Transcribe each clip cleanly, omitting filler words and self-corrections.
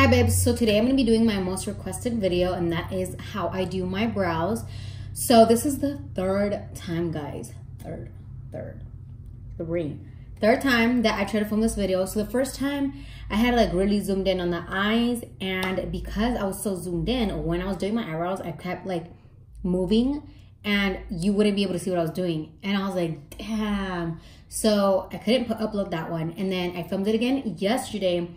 Hi babes, so today I'm going to be doing my most requested video, and that is how I do my brows. So this is the third time, guys. Third time that I tried to film this video. So the first time I had like really zoomed in on the eyes, and because I was so zoomed in, when I was doing my eyebrows, I kept like moving and you wouldn't be able to see what I was doing. And I was like, damn. So I couldn't upload that one. And then I filmed it again yesterday,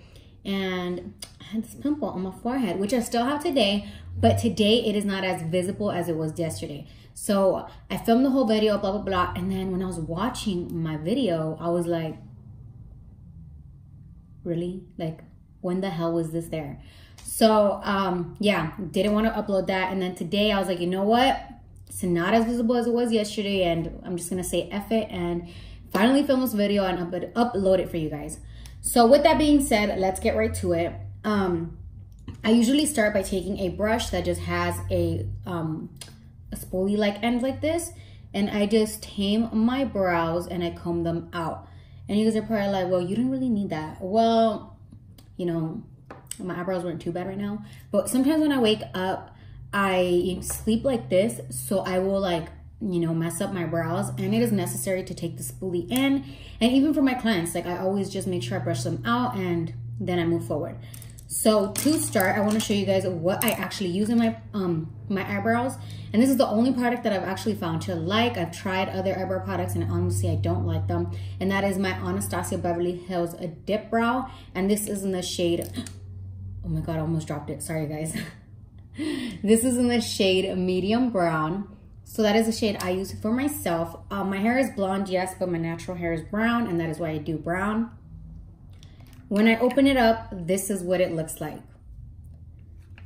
and I had this pimple on my forehead, which I still have today, but today it is not as visible as it was yesterday. So I filmed the whole video, blah, blah, blah. And then when I was watching my video, I was like, really? Like, when the hell was this there? So yeah, didn't want to upload that. And then today I was like, you know what? It's not as visible as it was yesterday, and I'm just gonna say F it and finally film this video and upload it for you guys. So with that being said, let's get right to it. I usually start by taking a brush that just has a spoolie-like end like this, and I just tame my brows and I comb them out. And you guys are probably like, well, you don't really need that. Well, you know, my eyebrows weren't too bad right now, but sometimes when I wake up, I sleep like this, so I will like, you know, mess up my brows, and it is necessary to take the spoolie in. And even for my clients, like I always just make sure I brush them out and then I move forward. So to start, I want to show you guys what I actually use in my my eyebrows. And this is the only product that I've actually found to like. I've tried other eyebrow products and honestly I don't like them, and that is my Anastasia Beverly Hills Dip Brow, and this is in the shade, oh my god, I almost dropped it, sorry guys. This is in the shade medium brown. So that is the shade I use for myself. My hair is blonde, yes, but my natural hair is brown, and that is why I do brown. When I open it up, this is what it looks like.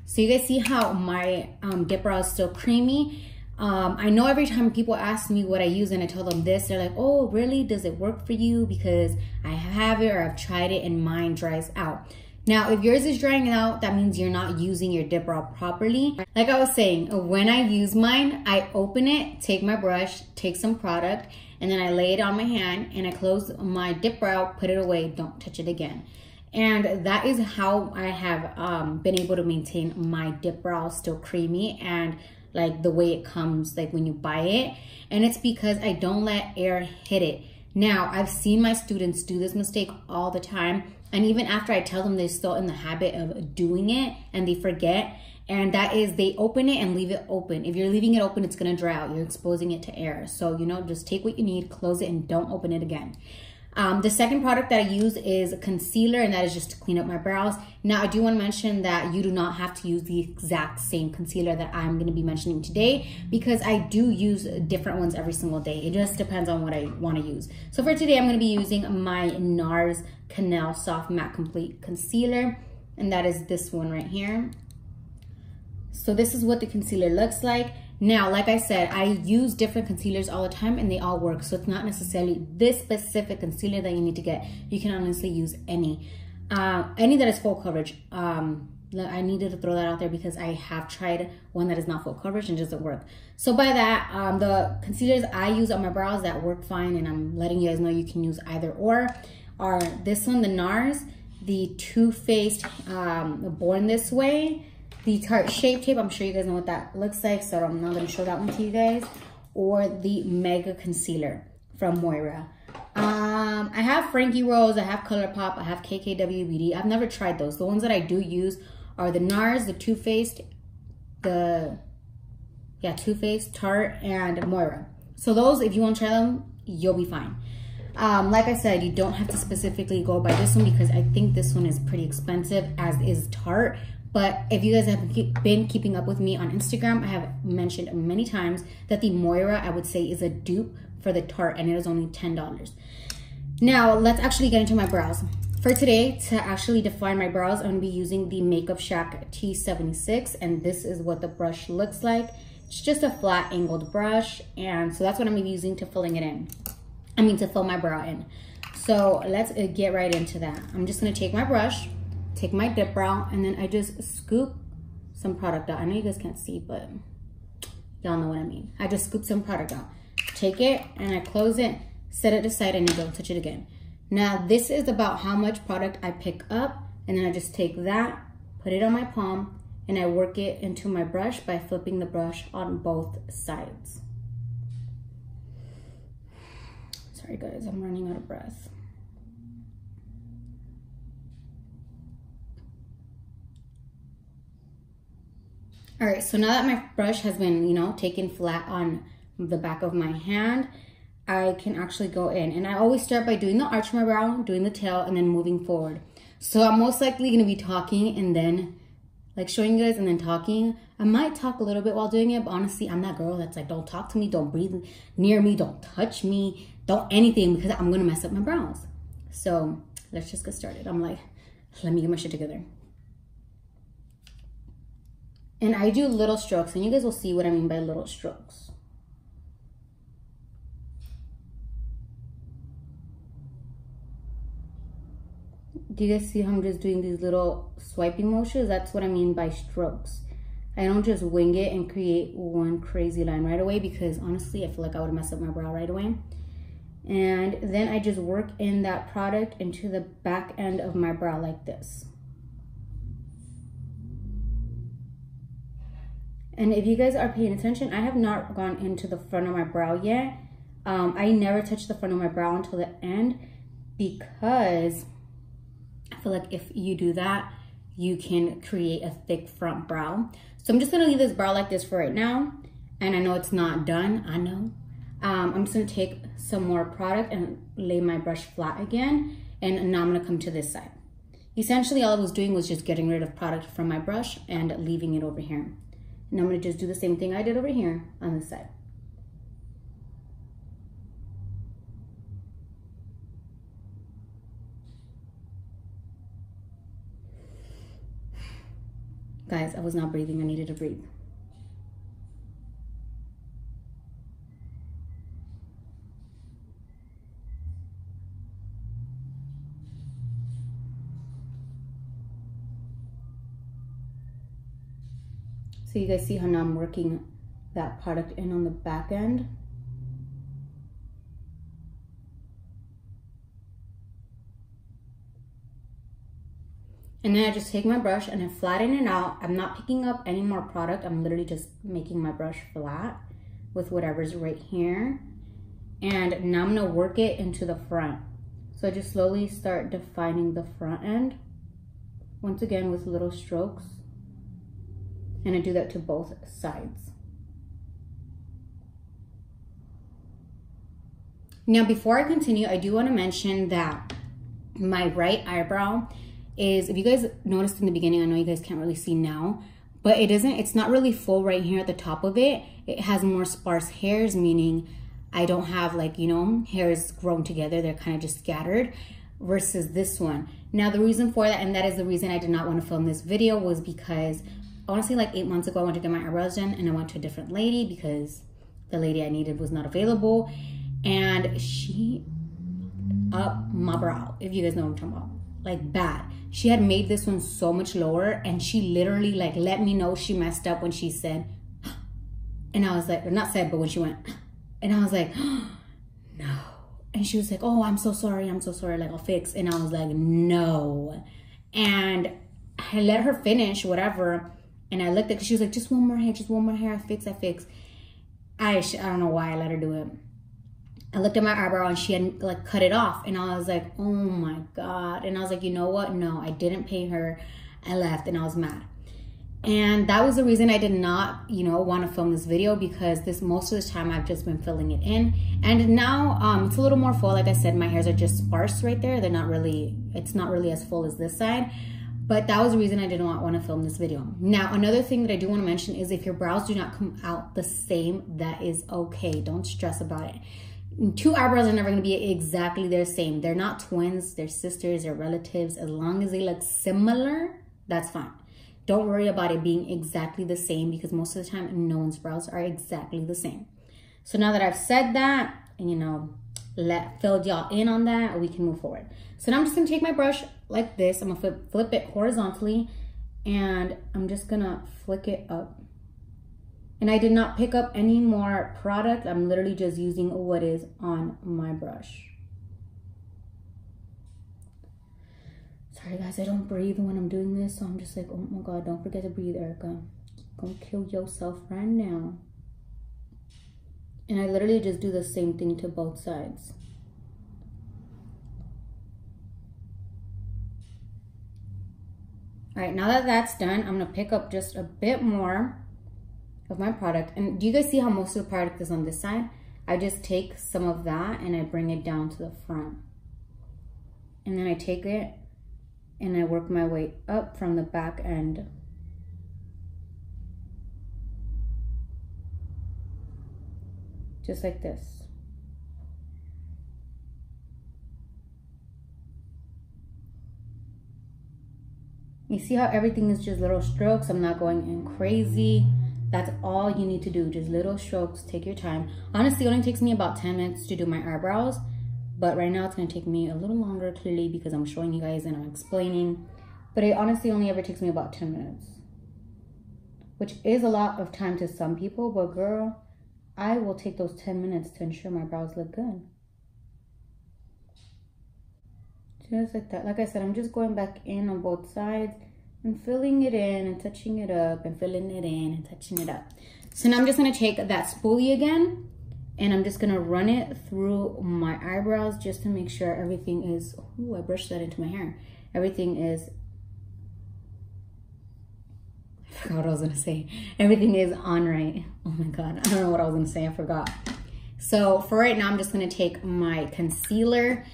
So you guys see how my dip brow is still creamy. I know every time people ask me what I use and I tell them this, they're like, oh, really? Does it work for you? Because I have it or I've tried it and mine dries out. Now, if yours is drying out, that means you're not using your dip brow properly. Like I was saying, when I use mine, I open it, take my brush, take some product, and then I lay it on my hand and I close my dip brow, put it away, don't touch it again. And that is how I have been able to maintain my dip brow still creamy and like the way it comes like when you buy it. And it's because I don't let air hit it. Now, I've seen my students do this mistake all the time. And even after I tell them, they're still in the habit of doing it and they forget. And that is, they open it and leave it open. If you're leaving it open, it's gonna dry out. You're exposing it to air. So, you know, just take what you need, close it, and don't open it again. The second product that I use is a concealer, and that is just to clean up my brows. Now, I do want to mention that you do not have to use the exact same concealer that I'm going to be mentioning today, because I do use different ones every single day. It just depends on what I want to use. So for today, I'm going to be using my NARS Canal Soft Matte Complete Concealer, and that is this one right here. So this is what the concealer looks like. Now, like I said, I use different concealers all the time and they all work. So it's not necessarily this specific concealer that you need to get. You can honestly use any that is full coverage. I needed to throw that out there because I have tried one that is not full coverage and doesn't work. So by that, the concealers I use on my brows that work fine, and I'm letting you guys know you can use either or, are this one, the NARS, the Too Faced Born This Way, the Tarte Shape Tape, I'm sure you guys know what that looks like, so I'm not going to show that one to you guys, or the Mega Concealer from Muaerika. I have Frankie Rose, I have ColourPop, I have KKW Beauty. I've never tried those. The ones that I do use are the NARS, the Too Faced, Too Faced, Tarte, and Muaerika. So those, if you want to try them, you'll be fine. Like I said, you don't have to specifically go by this one because I think this one is pretty expensive, as is Tarte. But if you guys have been keeping up with me on Instagram, I have mentioned many times that the Muaerika, I would say, is a dupe for the Tarte, and it is only $10. Now, let's actually get into my brows. For today, to actually define my brows, I'm going to be using the Makeup Shack T76, and this is what the brush looks like. It's just a flat angled brush, and so that's what I'm going to be using to filling it in. To fill my brow in. So let's get right into that. I'm just going to take my brush, take my dip brow, and then I just scoop some product out. I know you guys can't see, but y'all know what I mean. I just scoop some product out. Take it and I close it, set it aside, and I don't touch it again. Now, this is about how much product I pick up, and then I just take that, put it on my palm, and I work it into my brush by flipping the brush on both sides. Sorry guys, I'm running out of breath. All right, so now that my brush has been, you know, taken flat on the back of my hand, I can actually go in. And I always start by doing the arch of my brow, doing the tail, and then moving forward. So I'm most likely gonna be talking and then like showing you guys and then talking. I might talk a little bit while doing it, but honestly, I'm that girl that's like, don't talk to me, don't breathe near me, don't touch me, don't anything, because I'm gonna mess up my brows. So let's just get started. I'm like, let me get my shit together. And I do little strokes, and you guys will see what I mean by little strokes. Do you guys see how I'm just doing these little swiping motions? That's what I mean by strokes. I don't just wing it and create one crazy line right away, because honestly, I feel like I would mess up my brow right away. And then I just work in that product into the back end of my brow like this. And if you guys are paying attention, I have not gone into the front of my brow yet. I never touch the front of my brow until the end, because I feel like if you do that, you can create a thick front brow. So I'm just gonna leave this brow like this for right now. And I know it's not done, I know. I'm just gonna take some more product and lay my brush flat again. And now I'm gonna come to this side. Essentially, all I was doing was just getting rid of product from my brush and leaving it over here. And I'm gonna just do the same thing I did over here on this side. Guys, I was not breathing, I needed to breathe. So you guys see how now I'm working that product in on the back end. And then I just take my brush and I flatten it out. I'm not picking up any more product. I'm literally just making my brush flat with whatever's right here. And now I'm gonna work it into the front. So I just slowly start defining the front end. Once again with little strokes. And I do that to both sides. Now, before I continue, I do want to mention that my right eyebrow is, if you guys noticed in the beginning, I know you guys can't really see now, but it's not really full right here at the top of it. It has more sparse hairs, meaning I don't have like, you know, hairs grown together. They're kind of just scattered versus this one. Now, the reason for that, and that is the reason I did not want to film this video, was because honestly, like 8 months ago, I went to get my eyebrows done and I went to a different lady because the lady I needed was not available. And she up my brow, if you guys know what I'm talking about, like bad. She had made this one so much lower, and she literally like let me know she messed up when she said, and I was like, or not said, but when she went, and I was like, no. And she was like, oh, I'm so sorry, like I'll fix. And I was like, no. And I let her finish, whatever. And I looked at, cause she was like, just one more hair, I fix. I don't know why I let her do it. I looked at my eyebrow and she had like cut it off, and I was like, oh my God. And I was like, you know what? No, I didn't pay her. I left and I was mad. And that was the reason I did not, you know, want to film this video, because most of the time I've just been filling it in. And now it's a little more full. Like I said, my hairs are just sparse right there. It's not really as full as this side. But that was the reason I did not want to film this video. Now, another thing that I do want to mention is if your brows do not come out the same, that is okay. Don't stress about it. Two eyebrows are never going to be exactly the same. They're not twins, they're sisters, they're relatives. As long as they look similar, that's fine. Don't worry about it being exactly the same, because most of the time, no one's brows are exactly the same. So now that I've said that, and you know, filled y'all in on that, we can move forward. So now I'm just gonna take my brush like this. I'm gonna flip it horizontally, and I'm just gonna flick it up. And I did not pick up any more product. I'm literally just using what is on my brush. Sorry Sorry guys, I don't breathe when I'm doing this, so I'm just like, oh my god, don't forget to breathe, Erika. Don't kill yourself right now. And I literally just do the same thing to both sides. All right, now that that's done, I'm gonna pick up just a bit more of my product. And do you guys see how most of the product is on this side? I just take some of that and I bring it down to the front. And then I take it and I work my way up from the back end. Just like this. You see how everything is just little strokes? I'm not going in crazy. That's all you need to do, just little strokes. Take your time. Honestly, it only takes me about 10 minutes to do my eyebrows, but right now it's gonna take me a little longer, clearly, because I'm showing you guys and I'm explaining. But it honestly only ever takes me about 10 minutes, which is a lot of time to some people, but girl, I will take those 10 minutes to ensure my brows look good. Just like that. Like I said, I'm just going back in on both sides and filling it in and touching it up and filling it in and touching it up. So now I'm just gonna take that spoolie again and I'm just gonna run it through my eyebrows just to make sure everything is, ooh, I brushed that into my hair. Everything is, I forgot what I was gonna say. Everything is on right. Oh my God, I don't know what I was gonna say, I forgot. So for right now, I'm just gonna take my concealer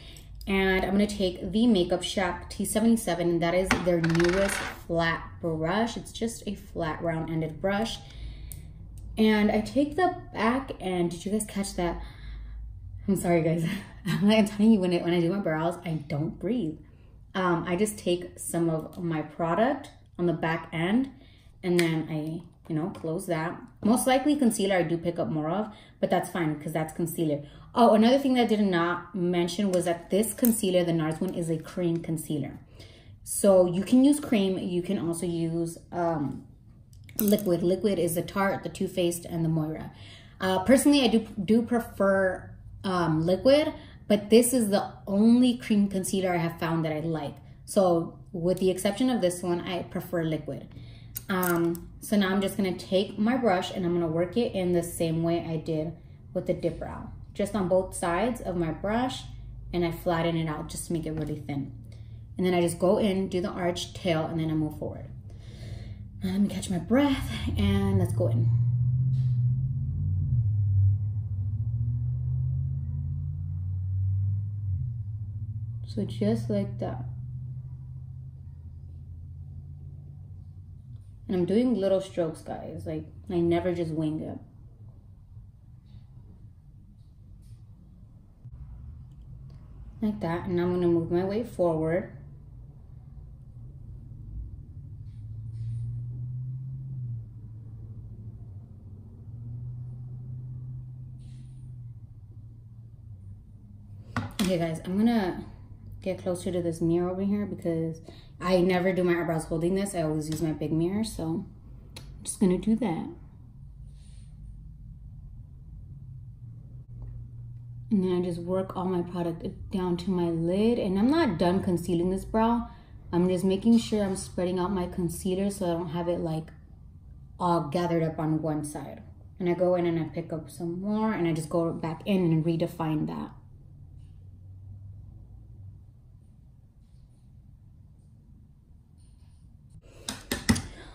and I'm gonna take the Makeup Shack T77, and that is their newest flat brush. It's just a flat round-ended brush. And I take the back end. Did you guys catch that? I'm sorry guys. I'm telling you, when I do my brows, I don't breathe. I just take some of my product on the back end and then I, close that. Most likely concealer I do pick up more of, but that's fine because that's concealer. Oh, another thing that I did not mention was that this concealer, the NARS one, is a cream concealer. So you can use cream. You can also use liquid. Liquid is the Tarte, the Too Faced, and the Moira. Personally, I do prefer liquid, but this is the only cream concealer I have found that I like. So with the exception of this one, I prefer liquid. So now I'm just gonna take my brush and I'm gonna work it in the same way I did with the dip brow. Just on both sides of my brush, and I flatten it out just to make it really thin. And then I just go in, do the arch tail, and then I move forward. Now let me catch my breath and let's go in. So just like that. And I'm doing little strokes, guys. Like, I never just wing it. Like that, and I'm gonna move my way forward. Okay guys, I'm gonna get closer to this mirror over here because I never do my eyebrows holding this. I always use my big mirror, so I'm just gonna do that. And then I just work all my product down to my lid. And I'm not done concealing this brow. I'm just making sure I'm spreading out my concealer so I don't have it like all gathered up on one side. And I go in and I pick up some more and I just go back in and redefine that.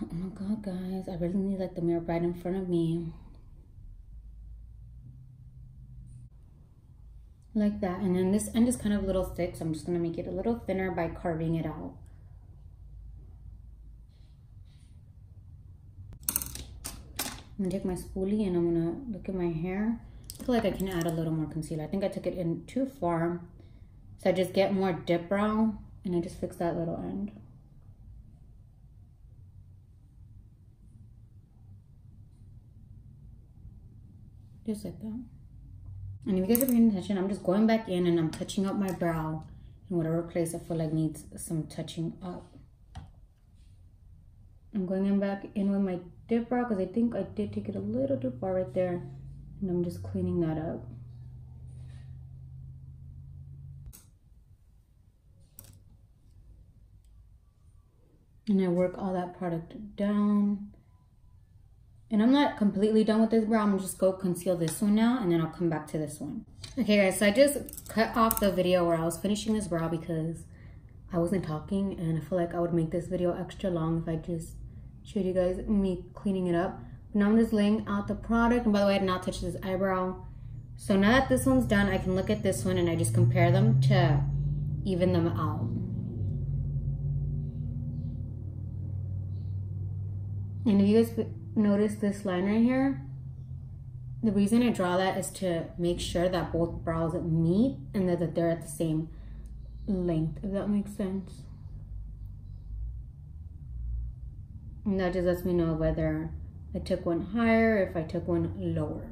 Oh my God, guys, I really need like the mirror right in front of me. Like that. And then this end is kind of a little thick, so I'm just gonna make it a little thinner by carving it out. I'm gonna take my spoolie and I'm gonna look at my hair. I feel like I can add a little more concealer. I think I took it in too far. So I just get more dip brow and I just fix that little end. Just like that. And if you guys are paying attention, I'm just going back in and I'm touching up my brow in whatever place I feel like needs some touching up. I'm going in back in with my dip brow because I think I did take it a little too far right there. And I'm just cleaning that up. And I work all that product down. And I'm not completely done with this brow. I'm just go conceal this one now, and then I'll come back to this one. Okay guys, so I just cut off the video where I was finishing this brow because I wasn't talking, and I feel like I would make this video extra long if I just showed you guys me cleaning it up. But now I'm just laying out the product. And by the way, I did not touch this eyebrow. So now that this one's done, I can look at this one and I just compare them to even them out. And if you guys notice this line right here, the reason I draw that is to make sure that both brows meet and that they're at the same length, if that makes sense. And that just lets me know whether I took one higher or if I took one lower.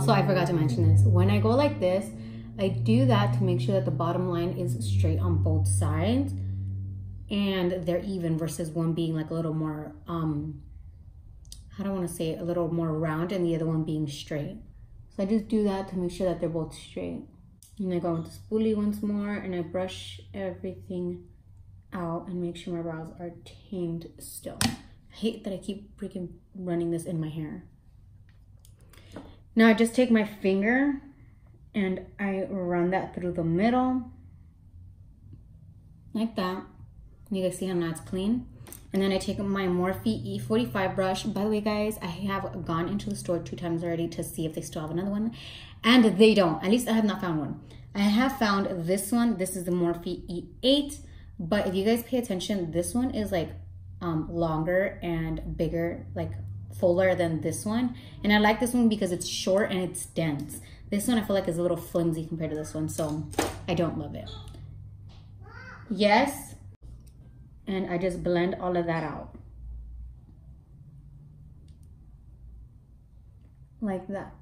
I forgot to mention this. When I go like this, I do that to make sure that the bottom line is straight on both sides and they're even, versus one being like a little more, how do I want to say it, a little more round and the other one being straight. So I just do that to make sure that they're both straight. And I go with the spoolie once more and I brush everything out and make sure my brows are tamed still. I hate that I keep freaking running this in my hair. Now I just take my finger and I run that through the middle like that. You guys see how now it's clean. And then I take my Morphe E45 brush. By the way, guys, I have gone into the store 2 times already to see if they still have another one. And they don't. At least I have not found one. I have found this one. This is the Morphe E8. But if you guys pay attention, this one is like longer and bigger, like fuller than this one. And I like this one because it's short and it's dense. This one I feel like is a little flimsy compared to this one. So I don't love it. Yes. And I just blend all of that out. Like that.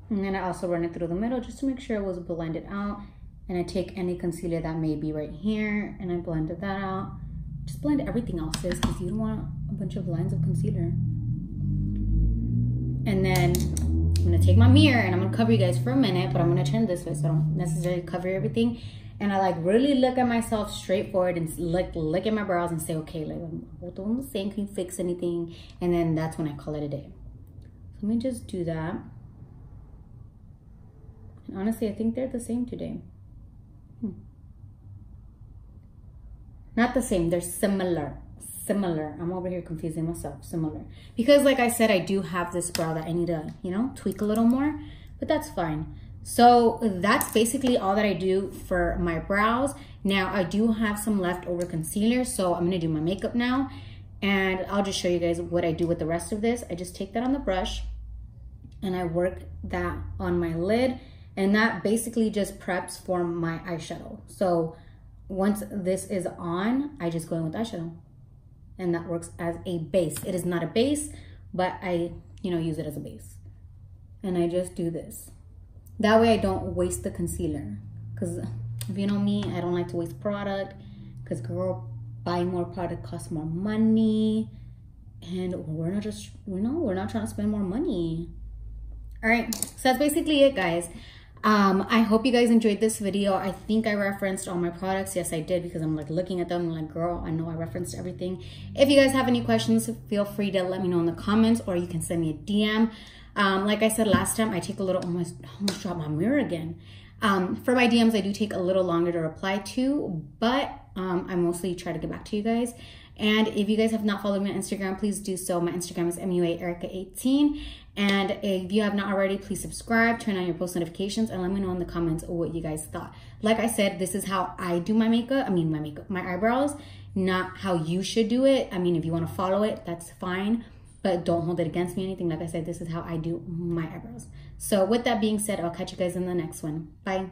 And then I also run it through the middle just to make sure it was blended out. And I take any concealer that may be right here and I blended that out. Just blend everything else, sis, because you don't want a bunch of lines of concealer. And then I'm gonna take my mirror and I'm gonna cover you guys for a minute, but I'm gonna turn this way so I don't necessarily cover everything. And I like really look at myself straight forward and look at my brows and say, okay, like both of them the same, can you fix anything? And then that's when I call it a day. So let me just do that. And honestly, I think they're the same today. Not the same, they're similar. Similar. I'm over here confusing myself. Similar. Because like I said, I do have this brow that I need to, you know, tweak a little more, but that's fine. So that's basically all that I do for my brows. Now I do have some leftover concealer, so I'm gonna do my makeup now and I'll just show you guys what I do with the rest of this. I just take that on the brush and I work that on my lid, and that basically just preps for my eyeshadow. So once this is on, I just go in with eyeshadow. And that works as a base. It is not a base, but I, you know, use it as a base. And I just do this. That way I don't waste the concealer. Because if you know me, I don't like to waste product. Because girl, buying more product costs more money. And we're not trying to spend more money. All right, so that's basically it, guys. I hope you guys enjoyed this video. I think I referenced all my products. Yes, I did, because I'm like looking at them. I'm like, girl, I know I referenced everything. If you guys have any questions, feel free to let me know in the comments, or you can send me a DM. Like I said last time, I take a little, almost dropped my mirror again. For my DMs, I do take a little longer to reply to, but I mostly try to get back to you guys. And if you guys have not followed me on Instagram, please do so. My Instagram is muaerika18. And if you have not already, please subscribe, turn on your post notifications, and let me know in the comments what you guys thought. Like I said, this is how I do my makeup. My eyebrows, not how you should do it. I mean, if you want to follow it, that's fine, but don't hold it against me or anything. Like I said, this is how I do my eyebrows. So with that being said, I'll catch you guys in the next one. Bye.